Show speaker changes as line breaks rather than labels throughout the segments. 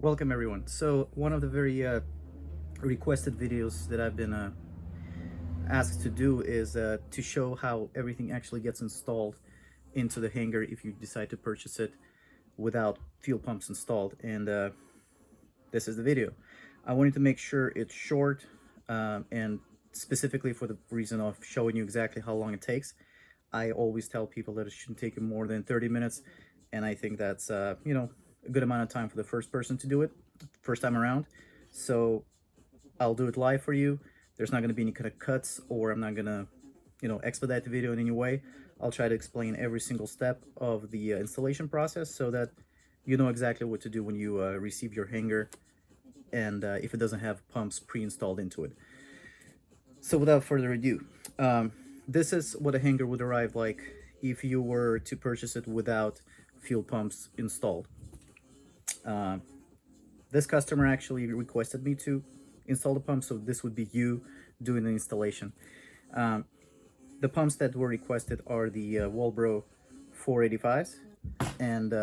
Welcome everyone. So one of the very requested videos that I've been asked to do is to show how everything actually gets installed into the hanger if you decide to purchase it without fuel pumps installed. And this is the video. I wanted to make sure it's short and specifically for the reason of showing you exactly how long it takes. I always tell people that it shouldn't take you more than 30 minutes, and I think that's a good amount of time for the first person to do it, first time around. So I'll do it live for you. There's not going to be any kind of cuts, or I'm not going to, expedite the video in any way. I'll try to explain every single step of the installation process so that you know exactly what to do when you receive your hanger and if it doesn't have pumps pre-installed into it. So without further ado, this is what a hanger would arrive like if you were to purchase it without fuel pumps installed. Uh, this customer actually requested me to install the pump, so this would be you doing the installation. Um, the pumps that were requested are the Walbro 485s, and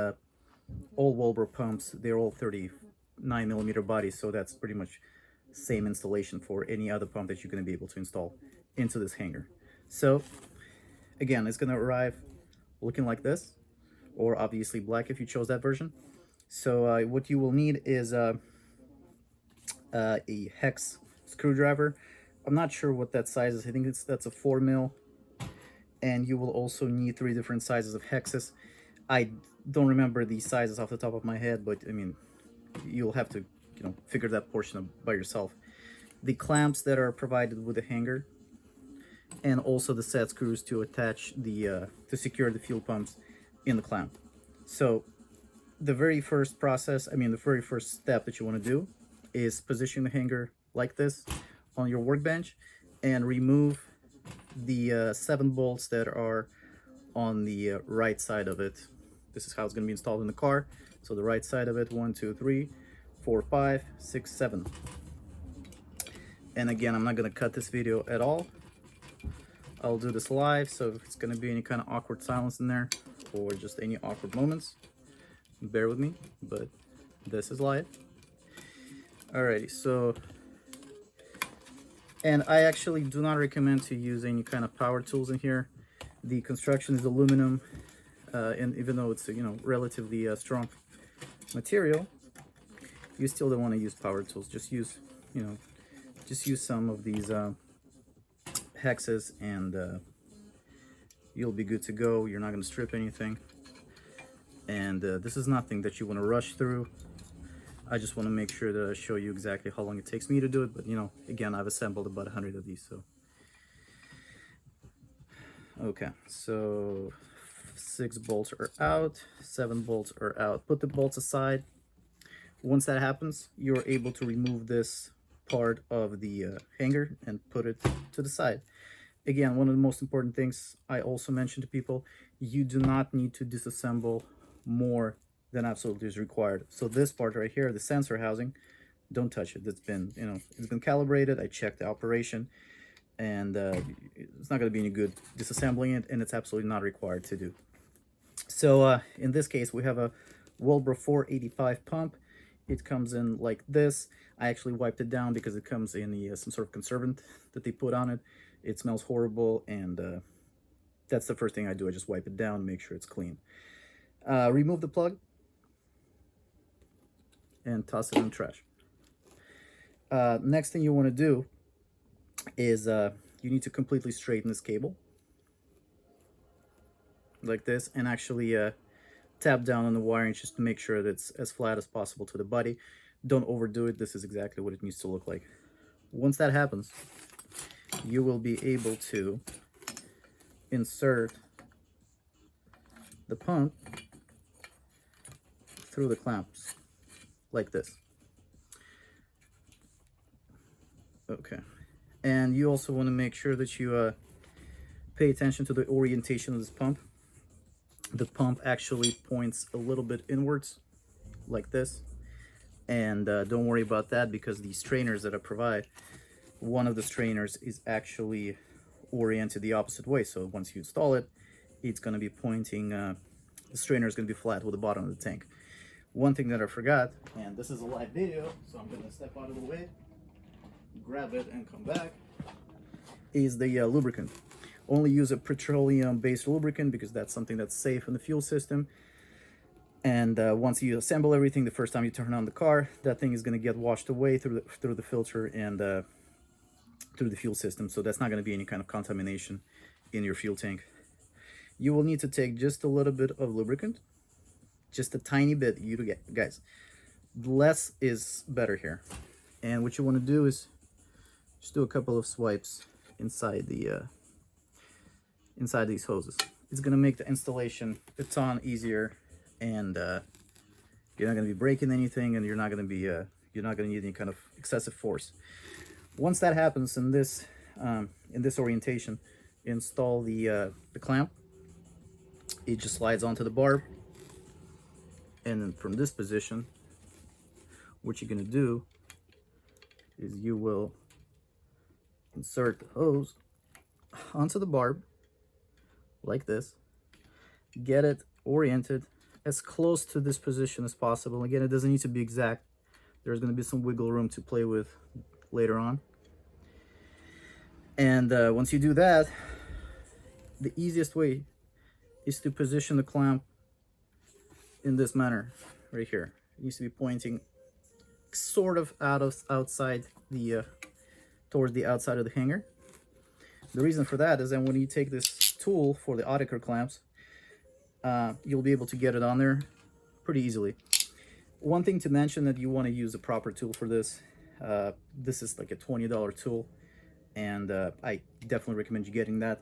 all Walbro pumps, they're all 39 millimeter bodies, so that's pretty much same installation for any other pump that you're going to be able to install into this hanger. So again, it's going to arrive looking like this, or obviously black if you chose that version. So what you will need is a hex screwdriver. I'm not sure what that size is. I think that's a 4 mil, and you will also need 3 different sizes of hexes. I don't remember the sizes off the top of my head, but I mean, you'll have to figure that portion by yourself. The clamps that are provided with the hanger, and also the set screws to attach the to secure the fuel pumps in the clamp. So the very first step that you want to do is position the hanger like this on your workbench and remove the 7 bolts that are on the right side of it. This is how it's going to be installed in the car. So the right side of it, 1 2 3 4 5 6 7. And again, I'm not going to cut this video at all. I'll do this live, so if it's going to be any kind of awkward silence in there or just any awkward moments, bear with me, but this is live. Alrighty, so, and I actually do not recommend to use any kind of power tools in here. The construction is aluminum, and even though it's relatively strong material, you still don't want to use power tools. Just use some of these hexes, and you'll be good to go. You're not going to strip anything, and this is nothing that you want to rush through. I just want to make sure that I show you exactly how long it takes me to do it, but again, I've assembled about 100 of these. So okay, so 6 bolts are out, 7 bolts are out. Put the bolts aside. Once that happens, you're able to remove this part of the hanger and put it to the side. Again, one of the most important things I also mention to people, you do not need to disassemble more than absolutely is required. So this part right here, the sensor housing, don't touch it. It's been calibrated. I checked the operation, and it's not going to be any good disassembling it, and it's absolutely not required to do. So in this case, we have a Walbro 485 pump. It comes in like this. I actually wiped it down because it comes in some sort of conservant that they put on it. It smells horrible, and that's the first thing I do. I just wipe it down, make sure it's clean. Remove the plug and toss it in the trash. Next thing you want to do is you need to completely straighten this cable like this, and actually tap down on the wiring just to make sure that it's as flat as possible to the body. Don't overdo it. This is exactly what it needs to look like. Once that happens, you will be able to insert the pump through the clamps like this. Okay, and you also want to make sure that you pay attention to the orientation of this pump. The pump actually points a little bit inwards like this, and don't worry about that because the strainers that I provide, one of the strainers is actually oriented the opposite way. So once you install it, it's going to be pointing, the strainer is going to be flat with the bottom of the tank. One thing that I forgot, and this is a live video, so I'm gonna step out of the way, grab it and come back, is the lubricant. Only use a petroleum-based lubricant because that's something that's safe in the fuel system. And once you assemble everything, the first time you turn on the car, that thing is going to get washed away through the filter and through the fuel system. So that's not going to be any kind of contamination in your fuel tank. You will need to take just a little bit of lubricant, just a tiny bit. You get, guys, less is better here. And what you want to do is just do a couple of swipes inside the inside these hoses. It's going to make the installation a ton easier, and you're not going to be breaking anything, and you're not going to need any kind of excessive force. Once that happens in this orientation, install the clamp. It just slides onto the barb, and then from this position, what you're going to do is you will insert the hose onto the barb like this, get it oriented as close to this position as possible. Again, it doesn't need to be exact. There's going to be some wiggle room to play with later on. And once you do that, the easiest way is to position the clamp in this manner right here. It needs to be pointing sort of outside the towards the outside of the hanger. The reason for that is that when you take this tool for the Audiker clamps, you'll be able to get it on there pretty easily. One thing to mention, that you want to use the proper tool for this. This is like a $20 tool, and I definitely recommend you getting that,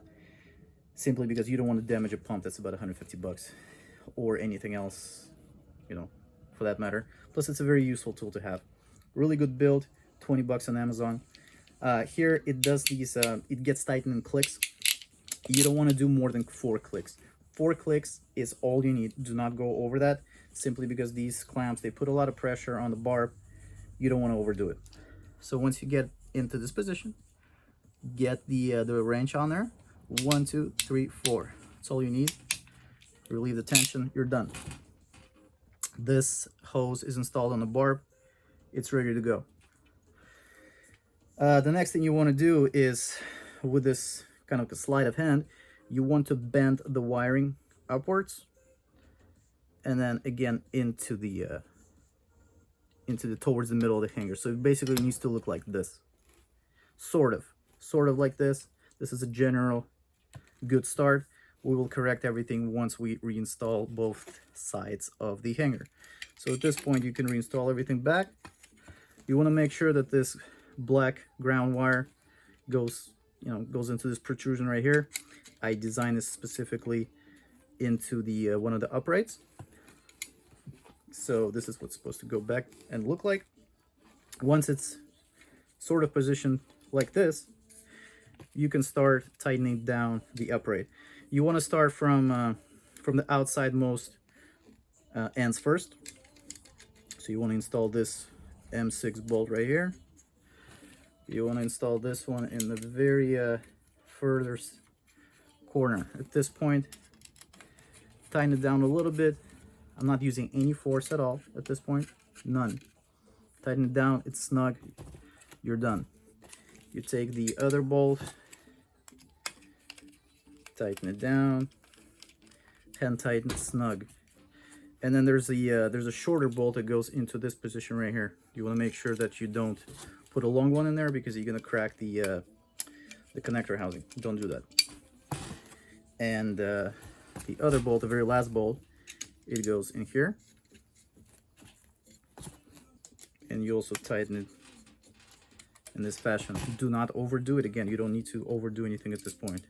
simply because you don't want to damage a pump that's about 150 bucks or anything else, you know, for that matter. Plus, it's a very useful tool to have. Really good build, 20 bucks on Amazon. Here it does these, it gets tightened in clicks. You don't want to do more than 4 clicks. 4 clicks is all you need. Do not go over that, simply because these clamps, they put a lot of pressure on the barb. You don't want to overdo it. So once you get into this position, get the wrench on there. 1, 2, 3, 4. That's all you need. Relieve the tension. You're done. This hose is installed on the barb. It's ready to go. The next thing you want to do is, with this kind of a sleight of hand, you want to bend the wiring upwards, and then again into the towards the middle of the hanger. So it basically needs to look like this, sort of like this. This is a general good start. We will correct everything once we reinstall both sides of the hanger. So at this point, you can reinstall everything back. You want to make sure that this black ground wire goes into this protrusion right here. I designed this specifically into the one of the uprights. So this is what's supposed to go back and look like. Once it's sort of positioned like this, you can start tightening down the upright. You want to start from the outside most ends first. So you want to install this M6 bolt right here. You want to install this one in the very furthest corner. At this point, tighten it down a little bit. I'm not using any force at all at this point, none. Tighten it down, it's snug, you're done. You take the other bolt, tighten it down, hand tighten, snug. And then there's a shorter bolt that goes into this position right here. You want to make sure that you don't put a long one in there, because you're going to crack the connector housing. Don't do that. And the other bolt, the very last bolt, it goes in here. And you also tighten it in this fashion. Do not overdo it. Again, you don't need to overdo anything at this point.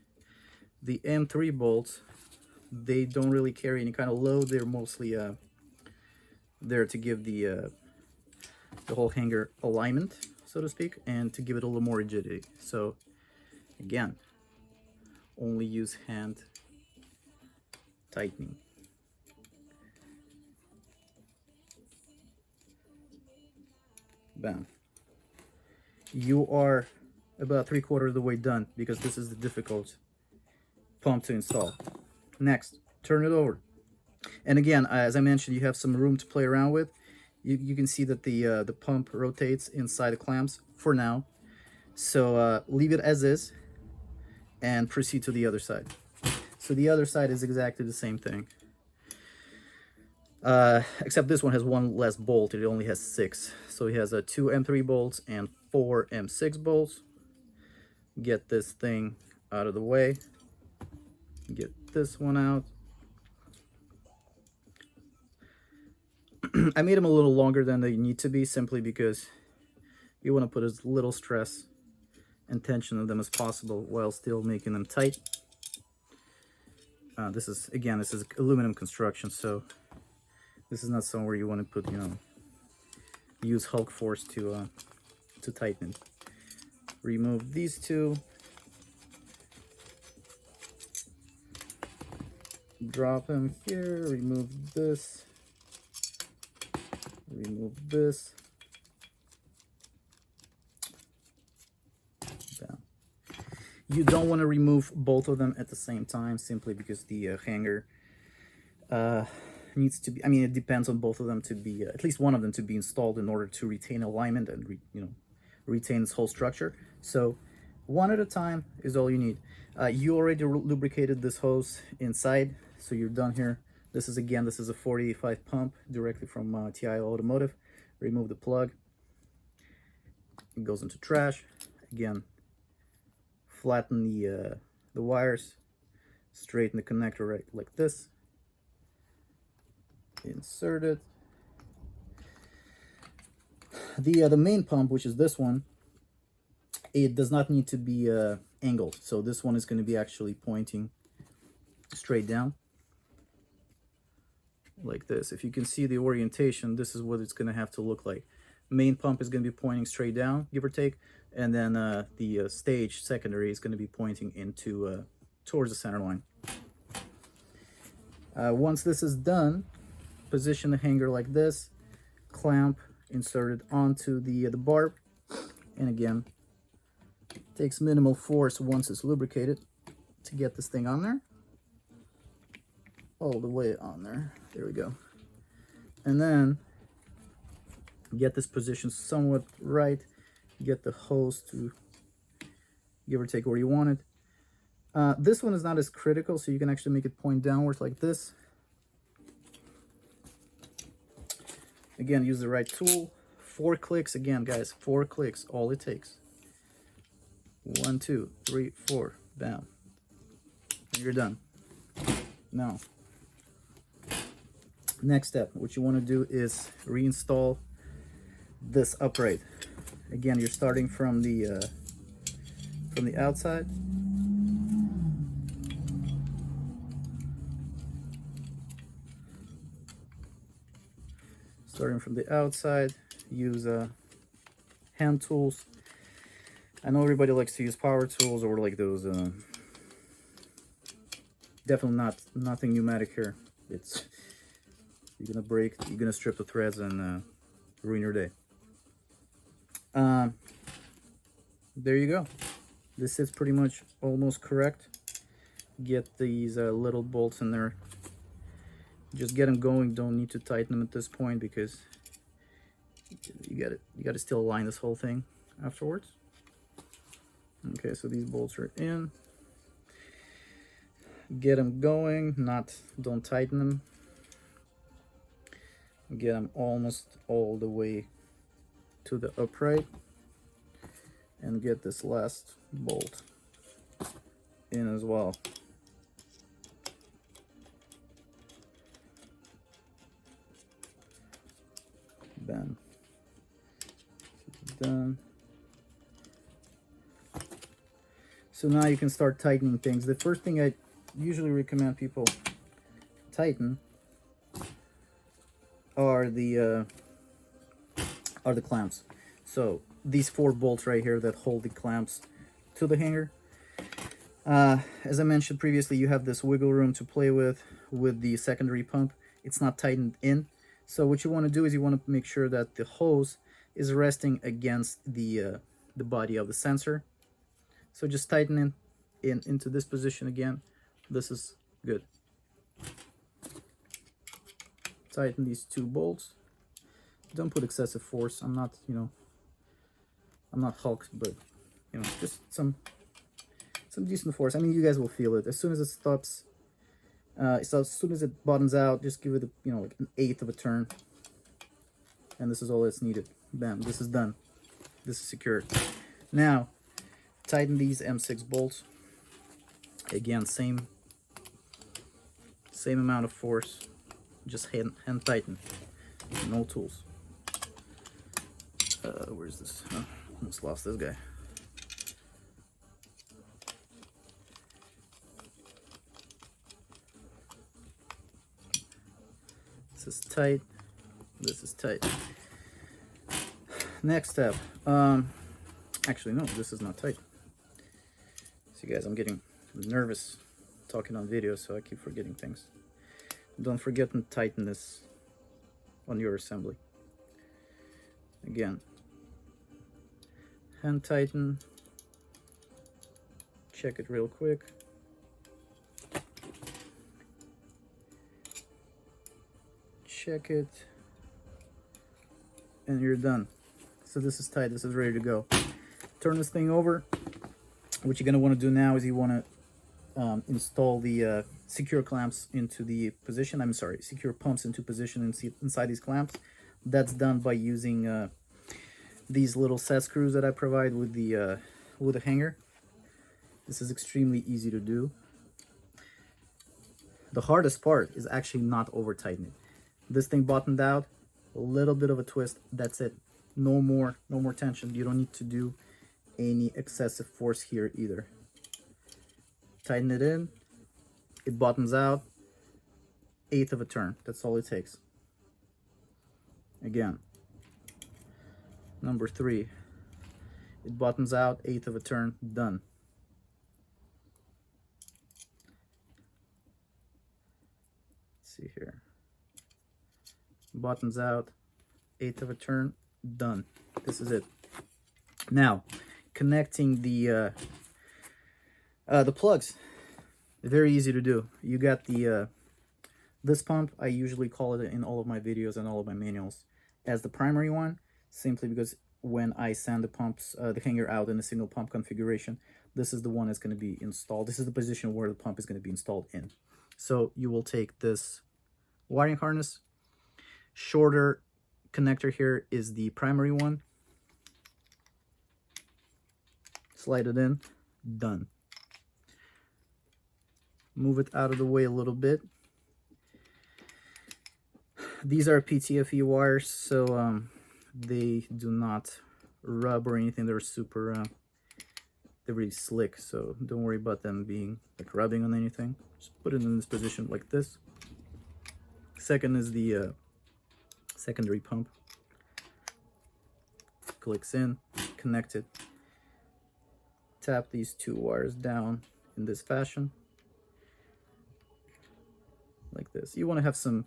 The M3 bolts, they don't really carry any kind of load. They're mostly there to give the whole hanger alignment, so to speak, and to give it a little more rigidity. So again, only use hand tightening. Bam. You are about 3/4 of the way done, because this is the difficult pump to install. Next, turn it over. And again, as I mentioned, you have some room to play around with. You can see that the pump rotates inside the clamps for now. So leave it as is and proceed to the other side. So the other side is exactly the same thing. Except this one has one less bolt. It only has 6. So it has 2 M3 bolts and 4 M6 bolts. Get this thing out of the way. Get this one out. I made them a little longer than they need to be, simply because you want to put as little stress and tension on them as possible while still making them tight. This is aluminum construction, so this is not somewhere you want to put, use Hulk force to tighten it. Remove these two. Drop them here. Remove this. Remove this. Down. You don't want to remove both of them at the same time, simply because the hanger needs to be, it depends on both of them to be, at least one of them to be installed in order to retain alignment and, retain this whole structure. So one at a time is all you need. You already lubricated this hose inside, so you're done here. This is a 485 pump directly from TI Automotive. Remove the plug. It goes into trash. Again, flatten the wires, straighten the connector right like this. Insert it. The main pump, which is this one, it does not need to be angled. So this one is going to be actually pointing straight down like this. If you can see the orientation, this is what it's going to have to look like. Main pump is going to be pointing straight down, give or take, and then the stage secondary is going to be pointing into towards the center line. Once this is done, position the hanger like this, clamp inserted onto the barb, and again, it takes minimal force once it's lubricated to get this thing on there. All the way on there. There we go. And then get this position somewhat right. Get the hose to give or take where you want it. This one is not as critical, so you can actually make it point downwards like this. Again, use the right tool. 4 clicks again, guys. 4 clicks, all it takes. 1, 2, 3, 4. Bam. And you're done. Now, next step, what you want to do is reinstall this upright. Again, you're starting from the outside. Starting from the outside, use hand tools. I know everybody likes to use power tools or like those. Definitely nothing pneumatic here. It's you're gonna break, you're gonna strip the threads and ruin your day. There you go. This is pretty much almost correct. Get these little bolts in there. Just get them going. Don't need to tighten them at this point because you got to still align this whole thing afterwards. Okay, so these bolts are in. Get them going. Don't tighten them. Get them almost all the way to the upright, and get this last bolt in as well. Bam. Done. So now you can start tightening things. The first thing I usually recommend people tighten are the clamps. So these 4 bolts right here that hold the clamps to the hanger. As I mentioned previously, you have this wiggle room to play with the secondary pump. It's not tightened in. So what you want to do is you want to make sure that the hose is resting against the body of the sensor. So just tighten into this position again. This is good. tighten these two bolts. Don't put excessive force. I'm not, you know, I'm not Hulk, but you know, just some decent force. I mean, you guys will feel it as soon as it stops. So as soon as it bottoms out, just give it, you know, like an eighth of a turn, and this is all that's needed. Bam! This is done. This is secured. Now, tighten these M6 bolts. Again, same amount of force. Just hand tighten. No tools. Where's this? Oh, almost lost this guy. This is tight. This is tight. Next step. Actually, no, this is not tight. See, guys, I'm getting nervous talking on video, so I keep forgetting things. Don't forget to tighten this on your assembly. Again, hand tighten. Check it real quick. Check it, and you're done. So this is tight. This is ready to go. Turn this thing over. What you're gonna want to do now is you want to install the secure clamps into the position. I'm sorry, secure pumps into position inside these clamps. That's done by using these little set screws that I provide with the hanger. This is extremely easy to do. The hardest part is actually not over tightening. This thing bottomed out, a little bit of a twist, that's it. No more tension. You don't need to do any excessive force here either. Tighten it in, it bottoms out, eighth of a turn. That's all it takes. Again, number 3, it bottoms out, eighth of a turn, done. Let's see here. Bottoms out, eighth of a turn, done. This is it. Now, connecting the plugs, very easy to do. You got the this pump. I usually call it in all of my videos and all of my manuals as the primary one, simply because when I send the pumps, the hanger out in a single pump configuration, this is the one that's going to be installed. This is the position where the pump is going to be installed in. So you will take this wiring harness. Shorter connector here is the primary one. Slide it in, done. Move it out of the way a little bit. These are PTFE wires, so they do not rub or anything. They're super, they're really slick, so don't worry about them being like rubbing on anything. Just put it in this position like this. Second is the secondary pump. Clicks in, connect it. Tap these two wires down in this fashion, like this. You want to have some,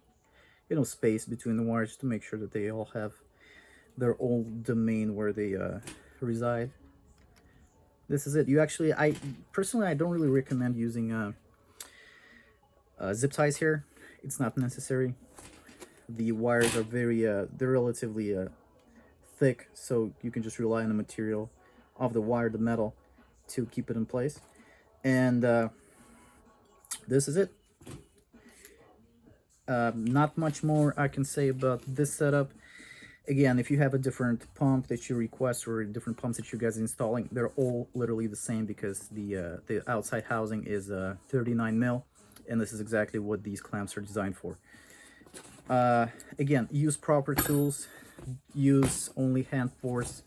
you know, space between the wires to make sure that they all have their own domain where they reside. This is it. You actually, I personally don't really recommend using zip ties here. It's not necessary. The wires are very, they're relatively thick, so you can just rely on the material of the wire, the metal, to keep it in place. And this is it. Not much more I can say about this setup. Again, if you have a different pump that you request or different pumps that you guys are installing, they're all literally the same, because the outside housing is 39 mil, and this is exactly what these clamps are designed for. Again, use proper tools, use only hand force,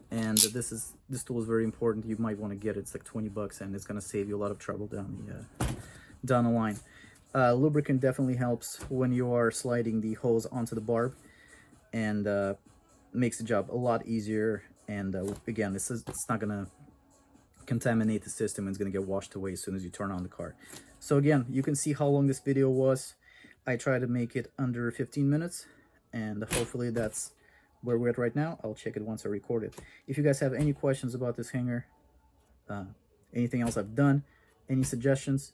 and this tool is very important. You might want to get it. It's like 20 bucks, and it's going to save you a lot of trouble down the line. Lubricant definitely helps when you are sliding the hose onto the barb, and makes the job a lot easier. And again, it's not going to contaminate the system, and it's going to get washed away as soon as you turn on the car. So again, you can see how long this video was. I try to make it under 15 minutes, and hopefully that's where we're at right now. I'll check it once I record it. If you guys have any questions about this hanger, anything else I've done, any suggestions,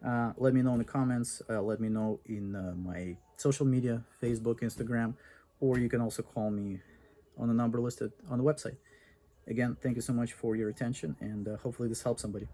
Let me know in the comments. Let me know in my social media, Facebook, Instagram, or you can also call me on the number listed on the website. Again, thank you so much for your attention, and hopefully this helps somebody.